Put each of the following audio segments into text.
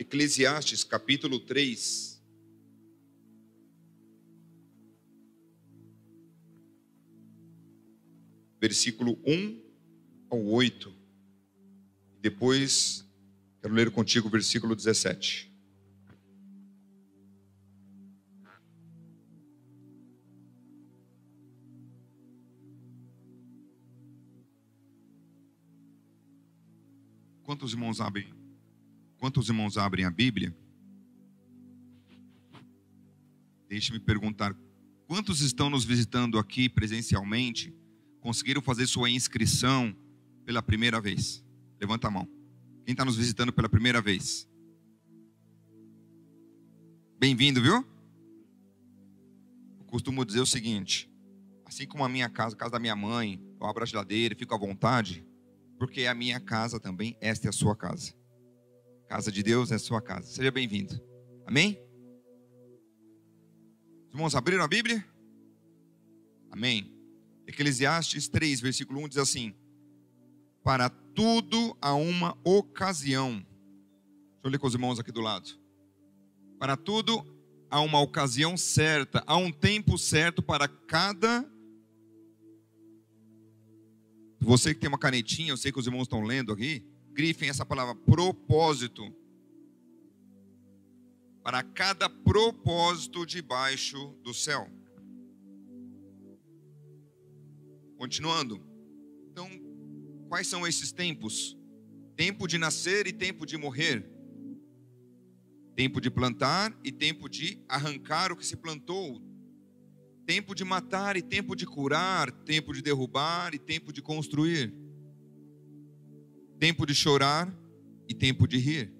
Eclesiastes capítulo 3. Versículo 1 ao 8. Depois quero ler contigo o versículo 17. Quantos irmãos abrem a Bíblia? Deixe-me perguntar, quantos estão nos visitando aqui presencialmente? Conseguiram fazer sua inscrição pela primeira vez? Levanta a mão. Quem está nos visitando pela primeira vez? Bem-vindo, viu? Eu costumo dizer o seguinte: assim como a minha casa, a casa da minha mãe, eu abro a geladeira e fico à vontade, porque é a minha casa também, esta é a sua casa. Casa de Deus é a sua casa. Seja bem-vindo. Amém? Os irmãos abriram a Bíblia? Amém. Eclesiastes 3, versículo 1 diz assim: para tudo há uma ocasião. Deixa eu ler com os irmãos aqui do lado. Para tudo há uma ocasião certa, há um tempo certo para cada... Você que tem uma canetinha, eu sei que os irmãos estão lendo aqui, grifem essa palavra, propósito. Para cada propósito debaixo do céu. Continuando. Então, quais são esses tempos? Tempo de nascer e tempo de morrer. Tempo de plantar e tempo de arrancar o que se plantou. Tempo de matar e tempo de curar. Tempo de derrubar e tempo de construir. Tempo de chorar e tempo de rir.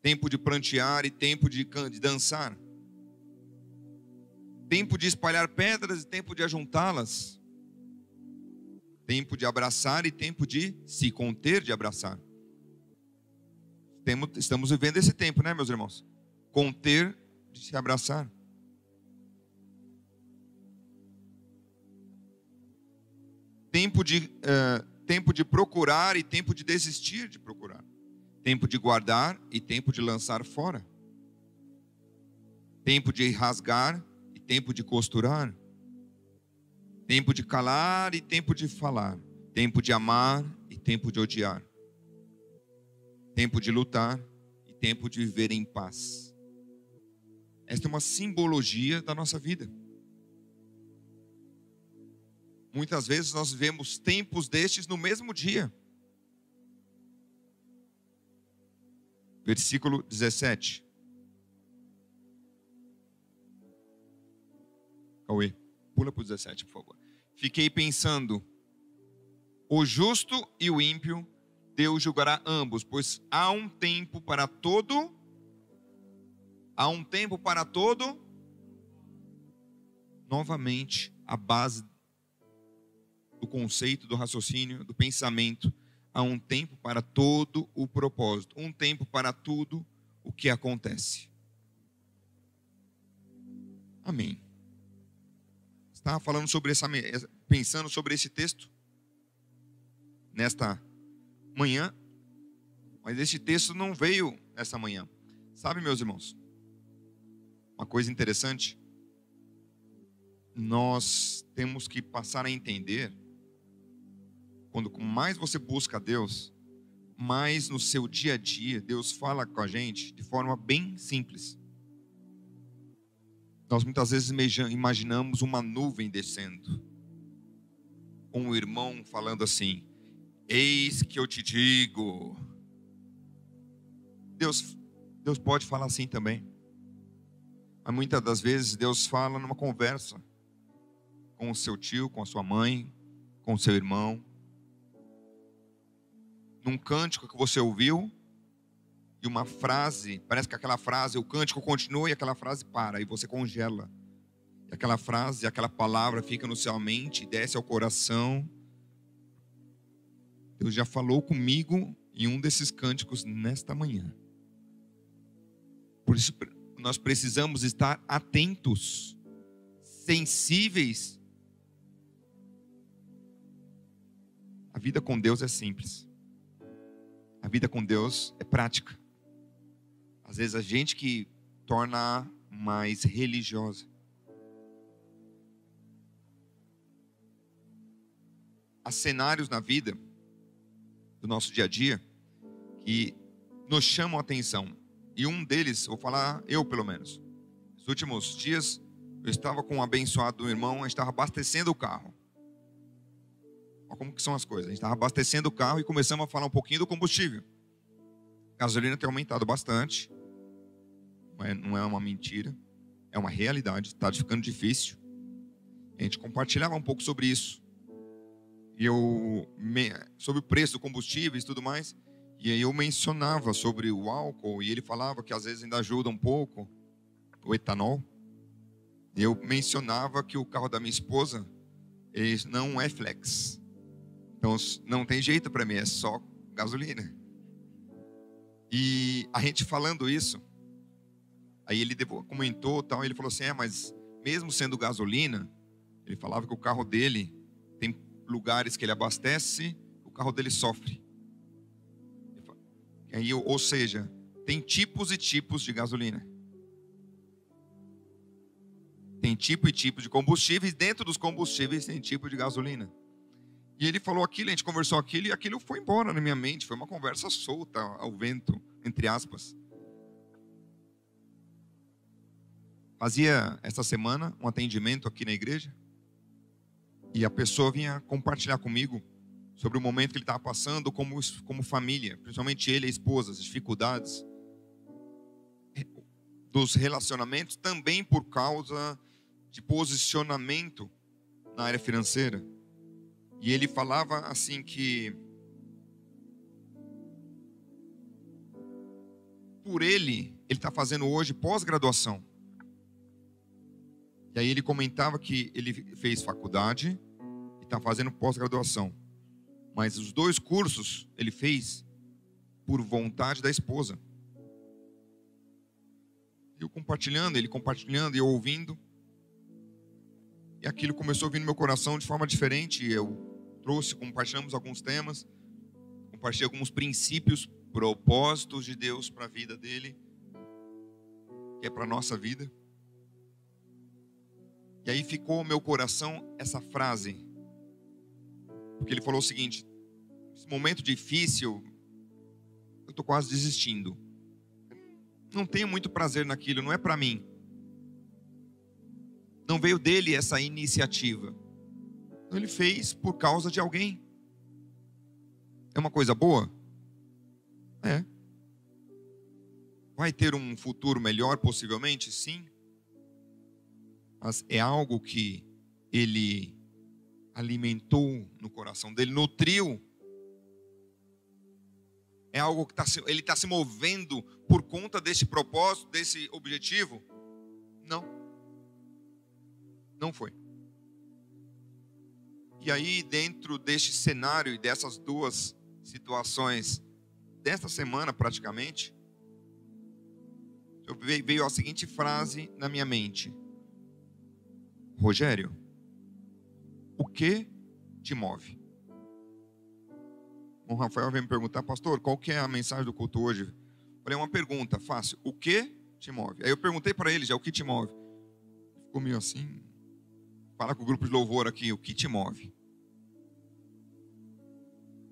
Tempo de prantear e tempo de dançar. Tempo de espalhar pedras e tempo de ajuntá-las. Tempo de abraçar e tempo de se conter de abraçar. Estamos vivendo esse tempo, né, meus irmãos? Conter de se abraçar. Tempo de procurar e tempo de desistir de procurar. Tempo de guardar e tempo de lançar fora. Tempo de rasgar e tempo de costurar. Tempo de calar e tempo de falar. Tempo de amar e tempo de odiar. Tempo de lutar e tempo de viver em paz. Esta é uma simbologia da nossa vida. Muitas vezes nós vivemos tempos destes no mesmo dia. Versículo 17. Cauê, pula para o 17, por favor. Fiquei pensando, o justo e o ímpio, Deus julgará ambos, pois há um tempo para todo. Há um tempo para todo. Novamente, a base do conceito, do raciocínio, do pensamento. Há um tempo para todo o propósito. Um tempo para tudo o que acontece. Amém. Estava falando sobre pensando sobre esse texto nesta manhã, mas esse texto não veio essa manhã. Sabe, meus irmãos, uma coisa interessante, nós temos que passar a entender, quando mais você busca Deus, mais no seu dia a dia, Deus fala com a gente de forma bem simples. Nós muitas vezes imaginamos uma nuvem descendo, um irmão falando assim, eis que eu te digo. Deus pode falar assim também. Mas muitas das vezes Deus fala numa conversa com o seu tio, com a sua mãe, com o seu irmão. Num cântico que você ouviu, e uma frase, parece que aquela frase, o cântico continua e aquela frase para, e você congela. E aquela frase, aquela palavra fica na sua mente, desce ao coração. Deus já falou comigo em um desses cânticos nesta manhã. Por isso, nós precisamos estar atentos, sensíveis. A vida com Deus é simples. A vida com Deus é prática. Às vezes a gente que torna mais religiosa. Há cenários na vida, do nosso dia a dia, que nos chamam a atenção. E um deles, vou falar eu pelo menos. Nos últimos dias, eu estava com um abençoado irmão, a gente estava abastecendo o carro. Olha como que são as coisas. A gente estava abastecendo o carro e começamos a falar um pouquinho do combustível. A gasolina tem aumentado bastante. Não é uma mentira. É uma realidade. Está ficando difícil. A gente compartilhava um pouco sobre isso. E sobre o preço do combustível e tudo mais. E aí eu mencionava sobre o álcool. E ele falava que às vezes ainda ajuda um pouco. O etanol. E eu mencionava que o carro da minha esposa, ele não é flex. Então não tem jeito para mim, é só gasolina. E a gente falando isso, aí ele comentou tal, ele falou assim, mas mesmo sendo gasolina, ele falava que o carro dele, tem lugares que ele abastece, o carro dele sofre. Aí, ou seja, tem tipos e tipos de gasolina. Tem tipo e tipo de combustíveis, dentro dos combustíveis tem tipo de gasolina. E ele falou aquilo, a gente conversou aquilo, e aquilo foi embora na minha mente. Foi uma conversa solta, ao vento, entre aspas. Fazia essa semana um atendimento aqui na igreja. E a pessoa vinha compartilhar comigo sobre o momento que ele estava passando como família. Principalmente ele e a esposa, as dificuldades dos relacionamentos, também por causa de posicionamento na área financeira. E ele falava assim que por ele está fazendo hoje pós-graduação. E aí ele comentava que ele fez faculdade e está fazendo pós-graduação. Mas os 2 cursos ele fez por vontade da esposa. Eu compartilhando, ele compartilhando e eu ouvindo. E aquilo começou a vir no meu coração de forma diferente. Eu compartilhamos alguns temas, compartilhei alguns princípios, propósitos de Deus para a vida dele, que é para a nossa vida. E aí ficou no meu coração essa frase, porque ele falou o seguinte: esse momento difícil, eu estou quase desistindo. Não tenho muito prazer naquilo, não é para mim. Não veio dele essa iniciativa. Então ele fez por causa de alguém. É uma coisa boa? É. Vai ter um futuro melhor, possivelmente? Sim. Mas é algo que ele alimentou no coração dele, nutriu. É algo que ele está se movendo por conta desse propósito, desse objetivo? Não. Não foi. E aí, dentro deste cenário e dessas 2 situações, desta semana praticamente, veio a seguinte frase na minha mente: Rogério, o que te move? O Rafael veio me perguntar, pastor, qual que é a mensagem do culto hoje? Eu falei, uma pergunta fácil: o que te move? Aí eu perguntei para ele já, o que te move? Ficou meio assim. Fala com o grupo de louvor aqui, o que te move?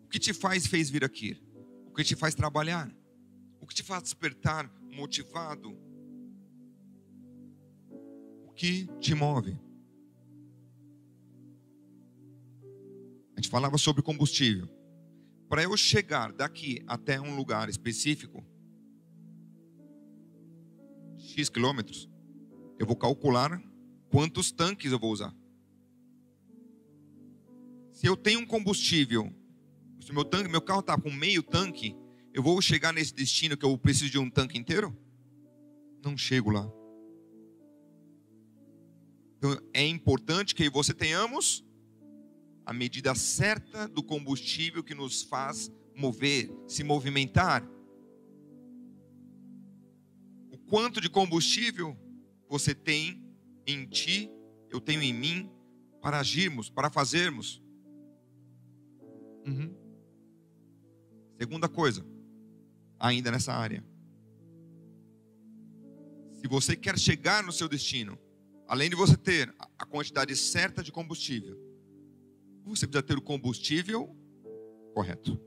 O que te fez vir aqui? O que te faz trabalhar? O que te faz despertar motivado? O que te move? A gente falava sobre combustível. Para eu chegar daqui até um lugar específico, X quilômetros, eu vou calcular quantos tanques eu vou usar. Se eu tenho um combustível, se meu carro está com meio tanque, eu vou chegar nesse destino que eu preciso de um tanque inteiro? Não chego lá. Então é importante que você tenhamos a medida certa do combustível que nos faz mover, se movimentar. O quanto de combustível você tem em ti, eu tenho em mim, para agirmos, para fazermos. Segunda coisa, ainda nessa área, Se você quer chegar no seu destino, além de você ter a quantidade certa de combustível, você precisa ter o combustível correto.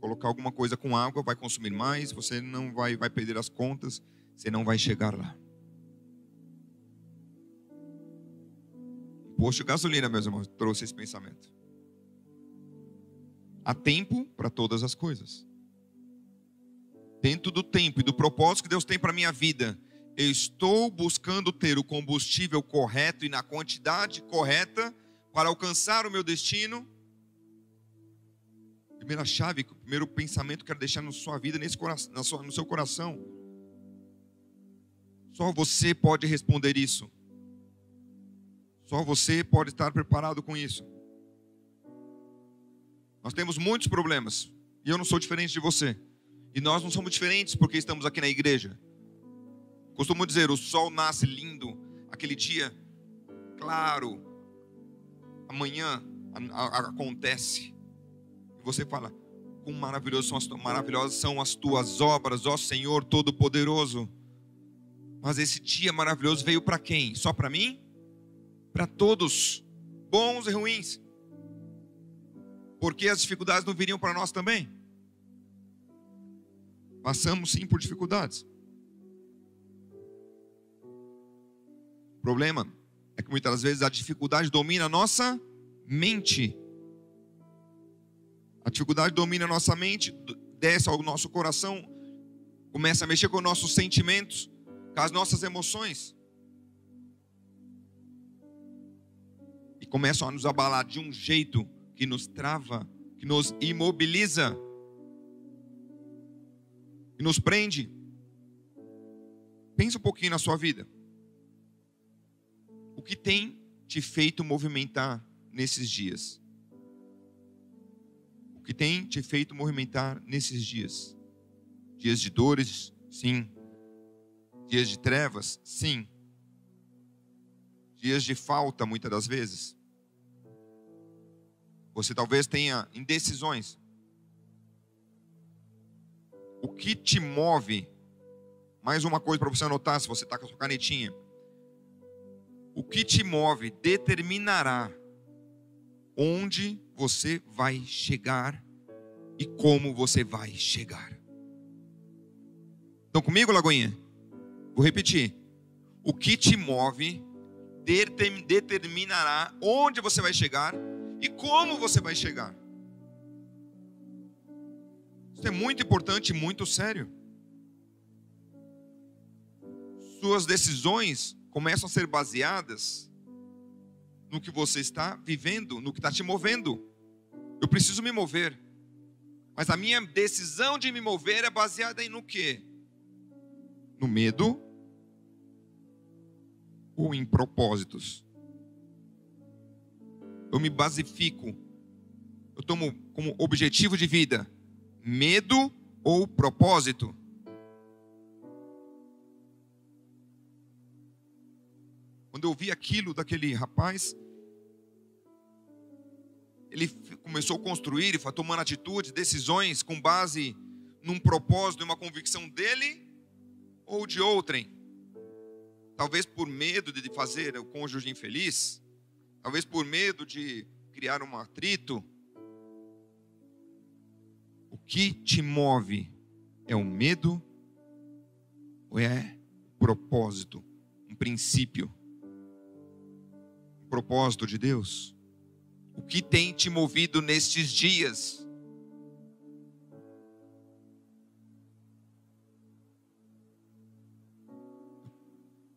Colocar alguma coisa com água vai consumir mais, você não vai perder as contas, você não vai chegar lá. Posto de gasolina, meus irmãos, trouxe esse pensamento. Há tempo para todas as coisas. Dentro do tempo e do propósito que Deus tem para a minha vida, eu estou buscando ter o combustível correto e na quantidade correta para alcançar o meu destino. Primeira chave, primeiro pensamento que eu quero deixar na sua vida, no seu coração. Só você pode responder isso. Só você pode estar preparado com isso. Nós temos muitos problemas. E eu não sou diferente de você. E nós não somos diferentes porque estamos aqui na igreja. Costumo dizer, o sol nasce lindo. Aquele dia, claro. Amanhã acontece. E você fala, quão maravilhosas são as tuas obras, ó Senhor Todo-Poderoso. Mas esse dia maravilhoso veio para quem? Só para mim? Para todos, bons e ruins. Porque as dificuldades não viriam para nós também? Passamos sim por dificuldades. O problema é que muitas vezes a dificuldade domina a nossa mente. A dificuldade domina a nossa mente, desce ao nosso coração, começa a mexer com os nossos sentimentos, com as nossas emoções. E começam a nos abalar de um jeito que nos trava, que nos imobiliza, que nos prende. Pensa um pouquinho na sua vida. O que tem te feito movimentar nesses dias? O que tem te feito movimentar nesses dias? Dias de dores? Sim. Dias de trevas? Sim. Dias de falta, muitas das vezes. Você talvez tenha indecisões. O que te move? Mais uma coisa para você anotar, se você está com a sua canetinha. O que te move determinará onde você vai chegar e como você vai chegar. Estão comigo, Lagoinha? Vou repetir. O que te move determinará onde você vai chegar e como você vai chegar. Isso é muito importante e muito sério. Suas decisões começam a ser baseadas no que você está vivendo, no que está te movendo. Eu preciso me mover. Mas a minha decisão de me mover é baseada no quê? No medo ou em propósitos? Eu me basifico. Eu tomo como objetivo de vida medo ou propósito? Quando eu vi aquilo daquele rapaz, ele começou a construir e foi tomando atitudes, decisões com base num propósito, numa convicção dele ou de outrem. Talvez por medo de fazer o cônjuge infeliz, talvez por medo de criar um atrito. O que te move é o medo ou é o propósito, um princípio? Propósito de Deus? O que tem te movido nestes dias?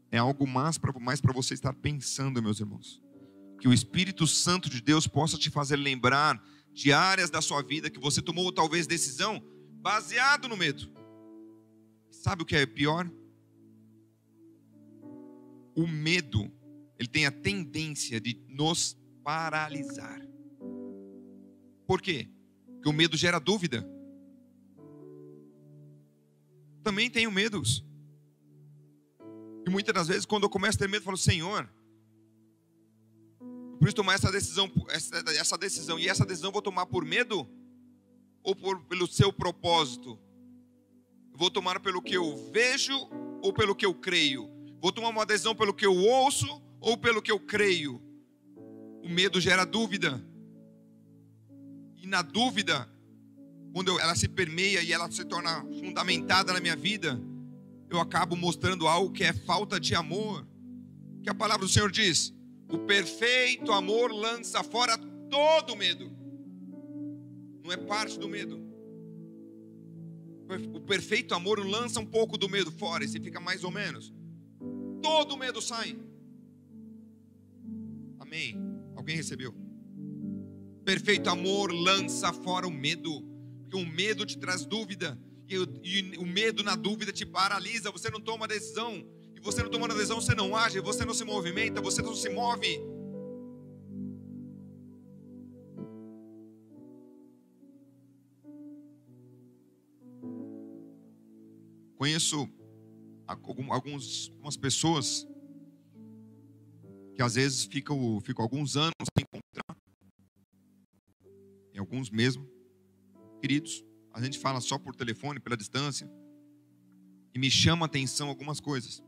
É algo mais para você estar pensando, meus irmãos. Que o Espírito Santo de Deus possa te fazer lembrar de áreas da sua vida que você tomou talvez decisão baseado no medo. Sabe o que é pior? O medo, ele tem a tendência de nos paralisar. Por quê? Porque o medo gera dúvida. Também tenho medos. E muitas das vezes, quando eu começo a ter medo, eu falo, Senhor, eu preciso tomar essa decisão, e essa decisão eu vou tomar por medo ou pelo seu propósito? Eu vou tomar pelo que eu vejo ou pelo que eu creio? Vou tomar uma decisão pelo que eu ouço ou pelo que eu creio? O medo gera dúvida. E na dúvida, quando ela se permeia e ela se torna fundamentada na minha vida, eu acabo mostrando algo que é falta de amor. Que a palavra do Senhor diz: o perfeito amor lança fora todo medo. Não é parte do medo. O perfeito amor lança um pouco do medo fora e você fica mais ou menos. Todo o medo sai. Amém? Alguém recebeu? Perfeito amor lança fora o medo. Porque o medo te traz dúvida. E o medo na dúvida te paralisa. Você não toma decisão. E você não tomando decisão, você não age. Você não se movimenta. Você não se move. Conheço algumas pessoas que às vezes ficam alguns anos sem encontrar. E alguns mesmo. Queridos, a gente fala só por telefone, pela distância. E me chama a atenção algumas coisas.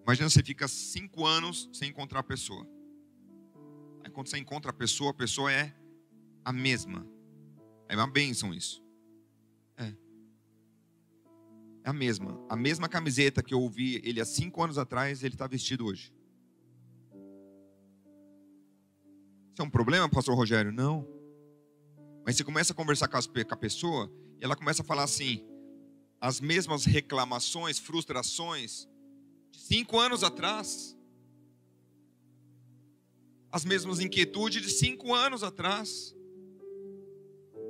Imagina você fica 5 anos sem encontrar a pessoa. Aí quando você encontra a pessoa é a mesma. É uma bênção isso. É a mesma. A mesma camiseta que eu ouvi ele há 5 anos atrás, ele está vestido hoje. Isso é um problema, pastor Rogério? Não. Mas você começa a conversar com a pessoa e ela começa a falar assim, as mesmas reclamações, frustrações de 5 anos atrás. As mesmas inquietudes de 5 anos atrás.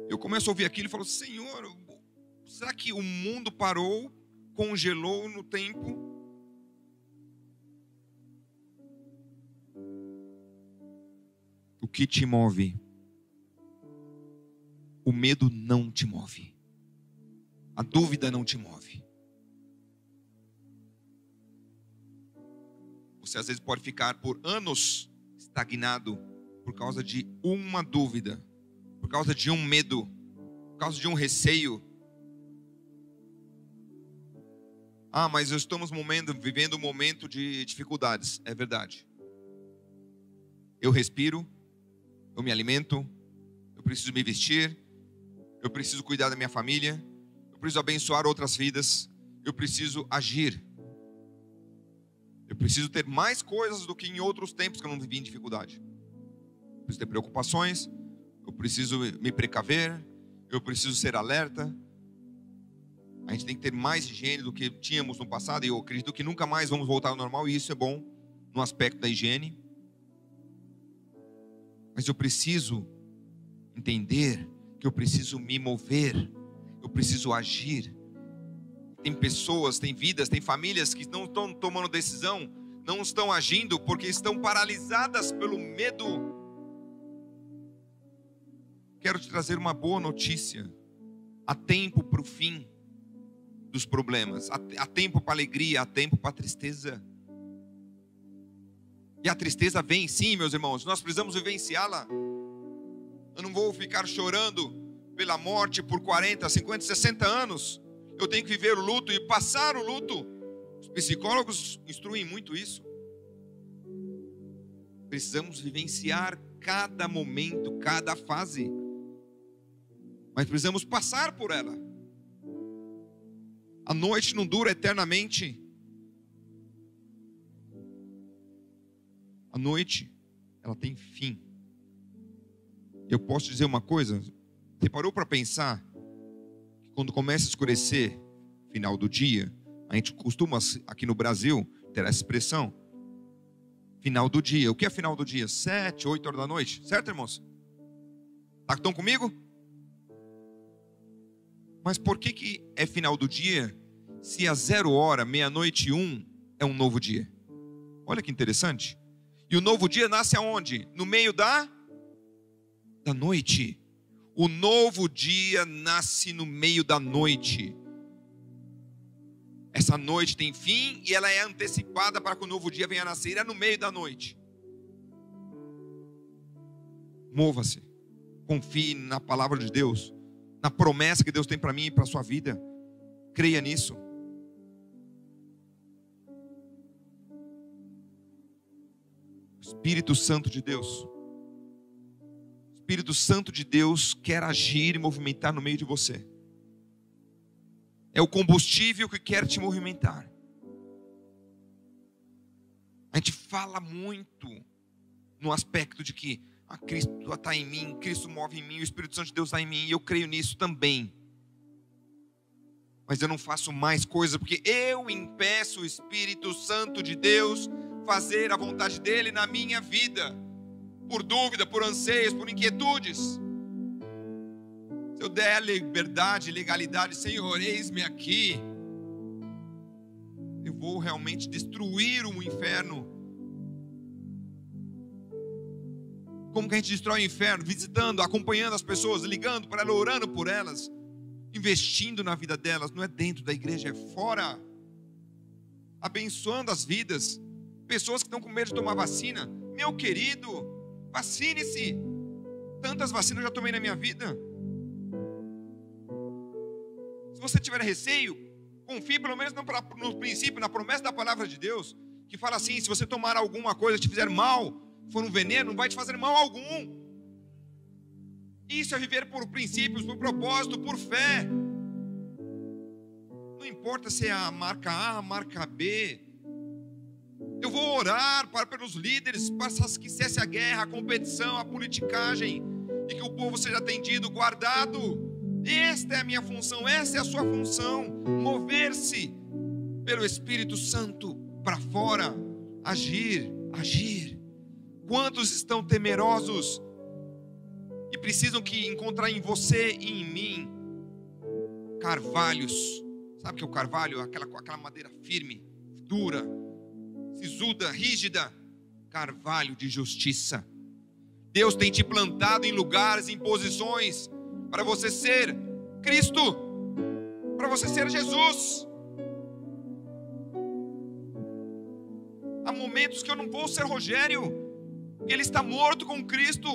Eu começo a ouvir aquilo e falo, Senhor, será que o mundo parou, congelou no tempo? O que te move? O medo não te move. A dúvida não te move. Você às vezes pode ficar por anos estagnado por causa de uma dúvida, por causa de um medo, por causa de um receio. Ah, mas estamos vivendo um momento de dificuldades. É verdade. Eu respiro, eu me alimento, eu preciso me vestir, eu preciso cuidar da minha família, eu preciso abençoar outras vidas, eu preciso agir. Eu preciso ter mais coisas do que em outros tempos que eu não vivi em dificuldade. Eu preciso ter preocupações, eu preciso me precaver, eu preciso ser alerta. A gente tem que ter mais higiene do que tínhamos no passado, e eu acredito que nunca mais vamos voltar ao normal, e isso é bom no aspecto da higiene. Mas eu preciso entender que eu preciso me mover, eu preciso agir. Tem pessoas, tem vidas, tem famílias que não estão tomando decisão, não estão agindo porque estão paralisadas pelo medo. Quero te trazer uma boa notícia. Há tempo para o fim dos problemas, há tempo para alegria, há tempo para tristeza. E a tristeza vem sim, meus irmãos, nós precisamos vivenciá-la. Eu não vou ficar chorando pela morte por 40, 50, 60 anos. Eu tenho que viver o luto e passar o luto. Os psicólogos instruem muito isso. Precisamos vivenciar cada momento, cada fase. Mas precisamos passar por ela. A noite não dura eternamente. A noite, ela tem fim. Eu posso dizer uma coisa? Você parou para pensar que quando começa a escurecer, final do dia, a gente costuma, aqui no Brasil, ter essa expressão, final do dia. O que é final do dia? 7, 8 horas da noite, certo, irmãos? Estão comigo? Mas por que é final do dia, se a 0 hora, meia-noite e 1, é um novo dia? Olha que interessante. E o novo dia nasce aonde? No meio da noite. O novo dia nasce no meio da noite. Essa noite tem fim e ela é antecipada para que o novo dia venha a nascer. É no meio da noite. Mova-se. Confie na palavra de Deus, na promessa que Deus tem para mim e para a sua vida. Creia nisso. Espírito Santo de Deus. O Espírito Santo de Deus quer agir e movimentar no meio de você. É o combustível que quer te movimentar. A gente fala muito no aspecto de que Cristo está em mim, Cristo move em mim, o Espírito Santo de Deus está em mim, e eu creio nisso também. Mas eu não faço mais coisas, porque eu impeço o Espírito Santo de Deus fazer a vontade dele na minha vida, por dúvida, por anseios, por inquietudes. Se eu der liberdade, legalidade, Senhor, eis-me aqui, eu vou realmente destruir o inferno. Como que a gente destrói o inferno? Visitando, acompanhando as pessoas, ligando para elas, orando por elas, investindo na vida delas. Não é dentro da igreja, é fora. Abençoando as vidas. Pessoas que estão com medo de tomar vacina. Meu querido, vacine-se. Tantas vacinas eu já tomei na minha vida. Se você tiver receio, confie pelo menos no princípio, na promessa da palavra de Deus, que fala assim: se você tomar alguma coisa que te fizer mal, for um veneno, não vai te fazer mal algum. Isso é viver por princípios, por propósito, por fé. Não importa se é a marca A, a marca B. Eu vou orar pelos líderes, para que cesse a guerra, a competição, a politicagem, e que o povo seja atendido, guardado. Esta é a minha função, essa é a sua função. Mover-se pelo Espírito Santo para fora, agir. Quantos estão temerosos e precisam que encontrar em você e em mim carvalhos? Sabe o que é o carvalho? Aquela madeira firme, dura, sisuda, rígida. Carvalho de justiça. Deus tem te plantado em lugares, em posições, para você ser Cristo, para você ser Jesus. Há momentos que eu não vou ser Rogério, ele está morto com Cristo.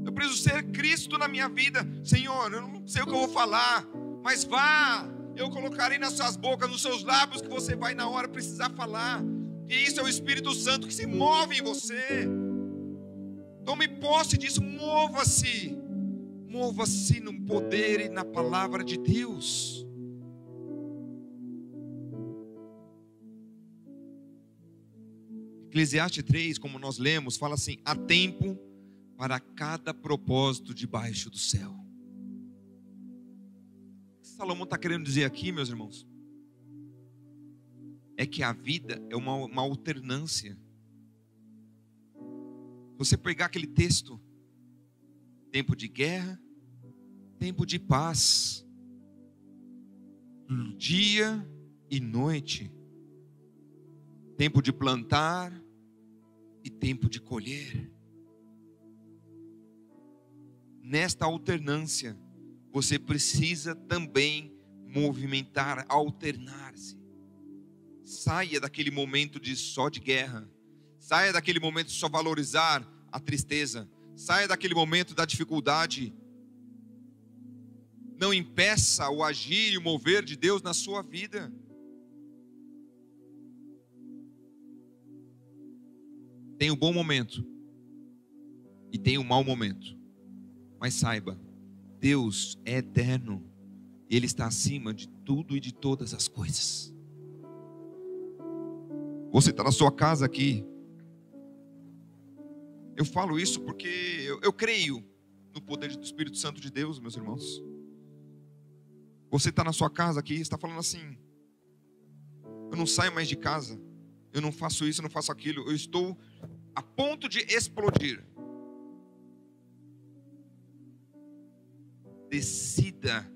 Eu preciso ser Cristo na minha vida. Senhor, eu não sei o que eu vou falar, mas vá, eu colocarei nas suas bocas, nos seus lábios, que você vai na hora precisar falar. E isso é o Espírito Santo que se move em você. Tome posse disso, mova-se no poder e na palavra de Deus. Eclesiastes 3, como nós lemos, fala assim: há tempo para cada propósito debaixo do céu. O que Salomão está querendo dizer aqui, meus irmãos, é que a vida é uma alternância. Você pegar aquele texto, tempo de guerra, tempo de paz, dia e noite, tempo de plantar e tempo de colher. Nesta alternância, você precisa também movimentar, alternar-se. Saia daquele momento só de guerra. Saia daquele momento de só valorizar a tristeza. Saia daquele momento da dificuldade. Não impeça o agir e o mover de Deus na sua vida. Tem o bom momento e tem o mau momento. Mas saiba, Deus é eterno. Ele está acima de tudo e de todas as coisas. Você está na sua casa aqui. Eu falo isso porque eu creio no poder do Espírito Santo de Deus, meus irmãos. Você está na sua casa aqui, está falando assim: eu não saio mais de casa, eu não faço isso, eu não faço aquilo, eu estou a ponto de explodir. Decida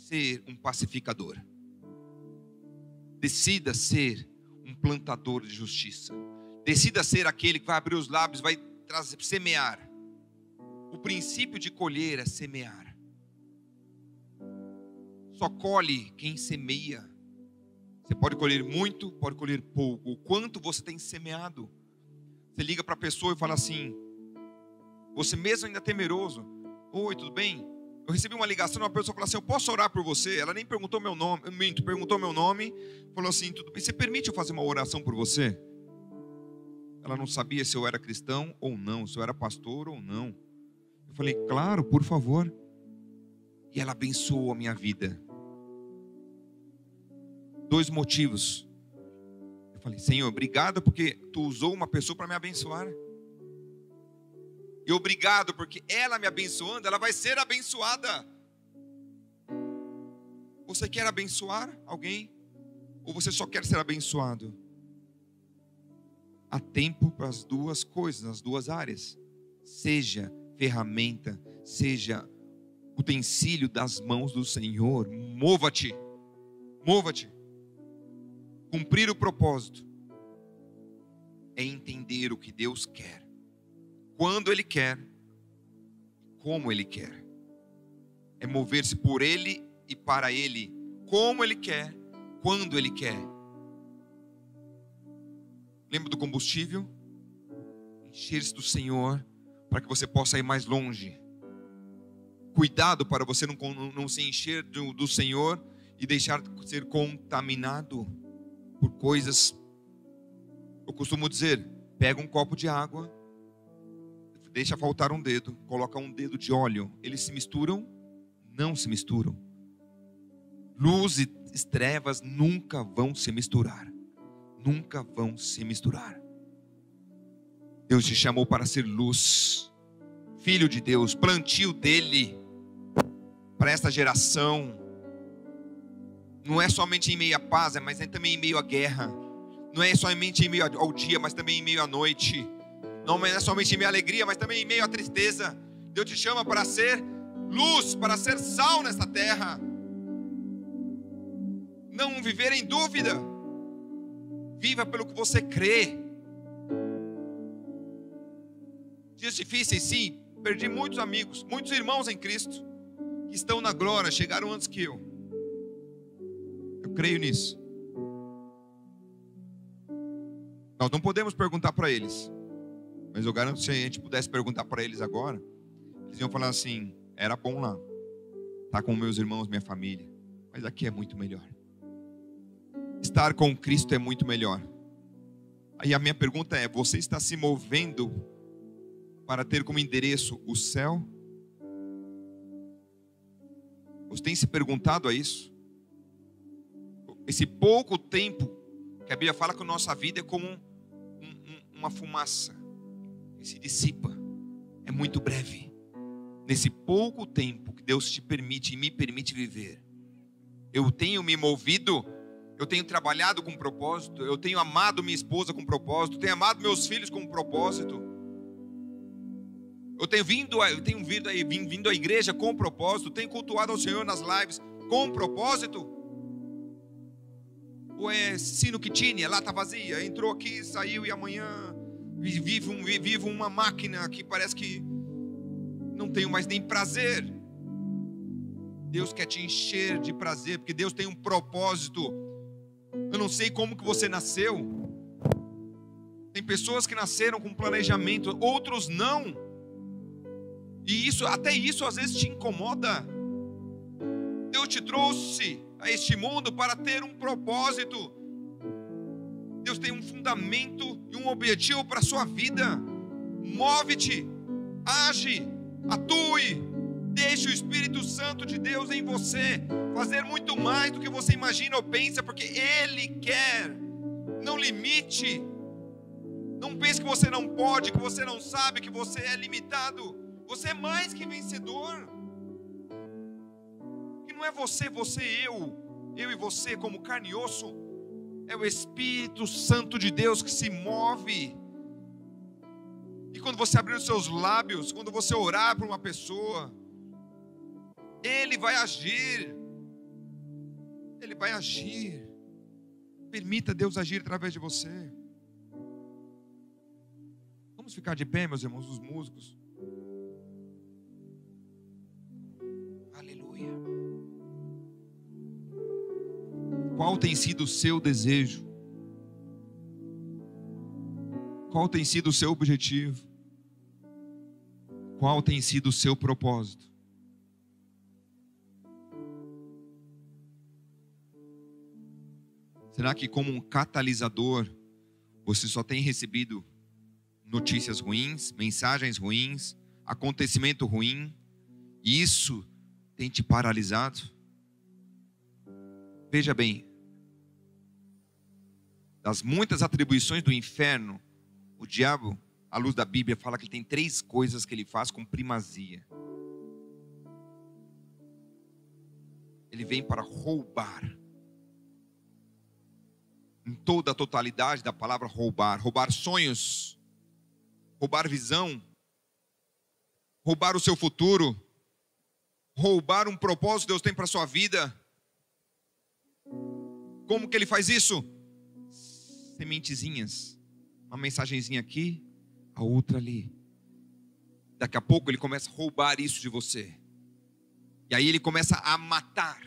ser um pacificador. Decida ser um plantador de justiça. Decida ser aquele que vai abrir os lábios, vai semear. O princípio de colher é semear. Só colhe quem semeia. Você pode colher muito, pode colher pouco. O quanto você tem semeado. Você liga para a pessoa e fala assim: você mesmo ainda temeroso: oi, tudo bem? Eu recebi uma ligação de uma pessoa que falou assim: eu posso orar por você? Ela nem perguntou meu nome, perguntou meu nome, falou assim: tudo bem, você permite eu fazer uma oração por você? Ela não sabia se eu era cristão ou não, se eu era pastor ou não. Eu falei: claro, por favor. E ela abençoou a minha vida. 2 motivos. Eu falei: Senhor, obrigado porque tu usou uma pessoa para me abençoar. E obrigado porque ela me abençoando, ela vai ser abençoada. Você quer abençoar alguém? Ou você só quer ser abençoado? Há tempo para as 2 coisas, nas 2 áreas. Seja ferramenta, seja utensílio das mãos do Senhor. Mova-te. Mova-te. Cumprir o propósito é entender o que Deus quer, quando Ele quer, como Ele quer. É mover-se por Ele e para Ele, como Ele quer, quando Ele quer. Lembra do combustível? Encher-se do Senhor para que você possa ir mais longe. Cuidado para você não se encher do Senhor e deixar de ser contaminado por coisas. Eu costumo dizer: pega um copo de água, deixa faltar um dedo, coloca um dedo de óleo. Eles se misturam? Não se misturam. Luz e trevas nunca vão se misturar. Nunca vão se misturar. Deus te chamou para ser luz, filho de Deus, plantio dele para esta geração. Não é somente em meio à paz, mas é também em meio à guerra. Não é somente em meio ao dia, mas também em meio à noite. Não é somente em meio à alegria, mas também em meio à tristeza. Deus te chama para ser luz, para ser sal nesta terra. Não viver em dúvida. Viva pelo que você crê. Dias difíceis, sim. Perdi muitos amigos, muitos irmãos em Cristo, que estão na glória, chegaram antes que eu. Eu creio nisso. Nós não podemos perguntar para eles, mas eu garanto que se a gente pudesse perguntar para eles agora, eles iam falar assim: era bom lá, estar com meus irmãos, minha família, mas aqui é muito melhor. Estar com Cristo é muito melhor. Aí a minha pergunta é: você está se movendo para ter como endereço o céu? Você tem se perguntado a isso? Esse pouco tempo que a Bíblia fala que a nossa vida é como uma fumaça que se dissipa, é muito breve. Nesse pouco tempo que Deus te permite e me permite viver, eu tenho me movido, eu tenho trabalhado com propósito, eu tenho amado minha esposa com propósito, tenho amado meus filhos com propósito, eu tenho vindo à igreja com propósito, tenho cultuado ao Senhor nas lives com propósito. Ou é sino que tinha, lata vazia, entrou aqui, saiu e amanhã vivo uma máquina que parece que não tenho mais nem prazer. Deus quer te encher de prazer, porque Deus tem um propósito. Eu não sei como que você nasceu. Tem pessoas que nasceram com planejamento, outros não. E até isso às vezes te incomoda. Deus te trouxe a este mundo para ter um propósito. Deus tem um fundamento e um objetivo para a sua vida. Move-te, age, atue, deixe o Espírito Santo de Deus em você fazer muito mais do que você imagina ou pensa, porque Ele quer. Não limite. Não pense que você não pode, que você não sabe, que você é limitado. Você é mais que vencedor. Que não é eu e você como carne e osso. É o Espírito Santo de Deus que se move. E quando você abrir os seus lábios, quando você orar por uma pessoa, Ele vai agir. Ele vai agir. Permita Deus agir através de você. Vamos ficar de pé, meus irmãos, os músicos. Aleluia. Qual tem sido o seu desejo? Qual tem sido o seu objetivo? Qual tem sido o seu propósito? Será que como um catalisador, você só tem recebido notícias ruins, mensagens ruins, acontecimento ruim, e isso tem te paralisado? Veja bem, das muitas atribuições do inferno, o diabo, à luz da Bíblia, fala que ele tem 3 coisas que ele faz com primazia. Ele vem para roubar. Em toda a totalidade da palavra roubar. Roubar sonhos. Roubar visão. Roubar o seu futuro. Roubar um propósito que Deus tem para a sua vida. Como que ele faz isso? Sementezinhas. Uma mensagenzinha aqui, a outra ali. Daqui a pouco ele começa a roubar isso de você. E aí ele começa a matar.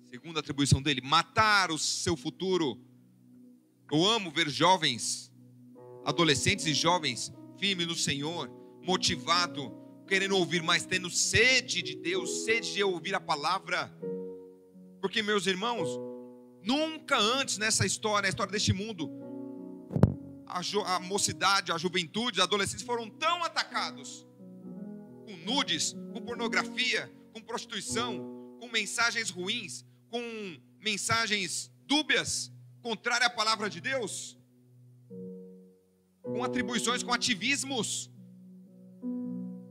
Segunda atribuição dele, matar o seu futuro. Eu amo ver jovens, adolescentes e jovens, firmes no Senhor, motivado, querendo ouvir mais, tendo sede de Deus, sede de ouvir a palavra. Porque, meus irmãos, nunca antes nessa história, na história deste mundo, a mocidade, a juventude, os adolescentes foram tão atacados com nudes, com pornografia, com prostituição, com mensagens ruins, com mensagens dúbias, contrárias à palavra de Deus, com atribuições, com ativismos,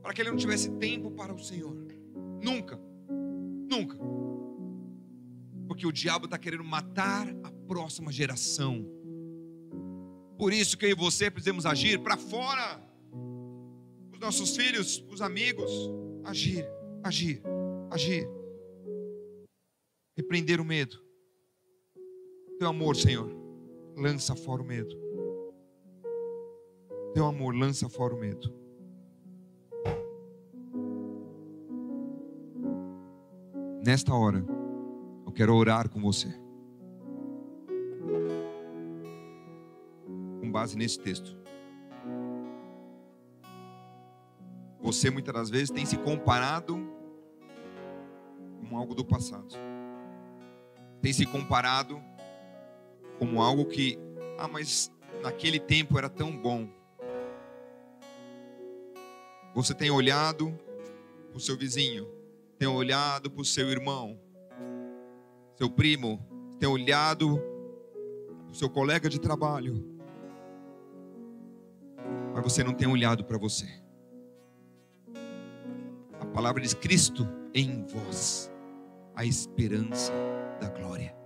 para que ele não tivesse tempo para o Senhor. Nunca, nunca. Porque o diabo está querendo matar a próxima geração. Por isso que eu e você precisamos agir para fora. Os nossos filhos, os amigos, agir, agir, agir. Repreender o medo. Teu amor, Senhor, lança fora o medo. Teu amor, lança fora o medo. Nesta hora, eu quero orar com você. Com base nesse texto. Você muitas das vezes tem se comparado com algo do passado. Tem se comparado como algo que, mas naquele tempo era tão bom. Você tem olhado para o seu vizinho, tem olhado para o seu irmão, seu primo, tem olhado para o seu colega de trabalho, mas você não tem olhado para você. A palavra diz: Cristo em vós, a esperança da glória.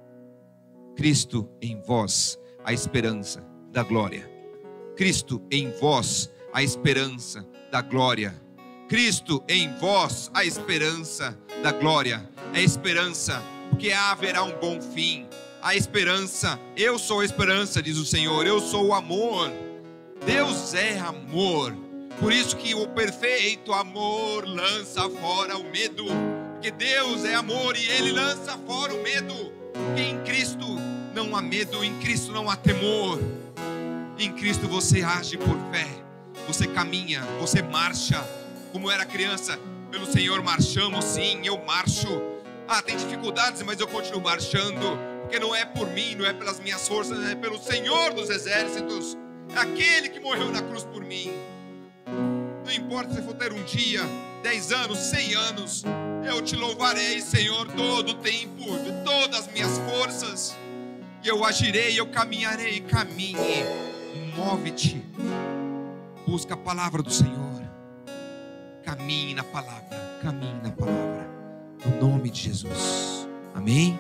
Cristo em vós, a esperança da glória. Cristo em vós, a esperança da glória. Cristo em vós, a esperança da glória. É esperança, porque haverá um bom fim. A esperança, eu sou a esperança, diz o Senhor. Eu sou o amor. Deus é amor. Por isso que o perfeito amor lança fora o medo. Porque Deus é amor e Ele lança fora o medo. Porque em Cristo não há medo, em Cristo não há temor. Em Cristo você age por fé. Você caminha, você marcha. Como era criança, pelo Senhor marchamos, sim, eu marcho. Tem dificuldades, mas eu continuo marchando. Porque não é por mim, não é pelas minhas forças, é pelo Senhor dos exércitos. É aquele que morreu na cruz por mim. Não importa se for ter um dia, 10 anos, 100 anos, eu te louvarei, Senhor, todo o tempo, de todas as minhas forças. E eu agirei, eu caminharei. Caminhe, move-te, busca a palavra do Senhor. Caminhe na palavra, no nome de Jesus. Amém?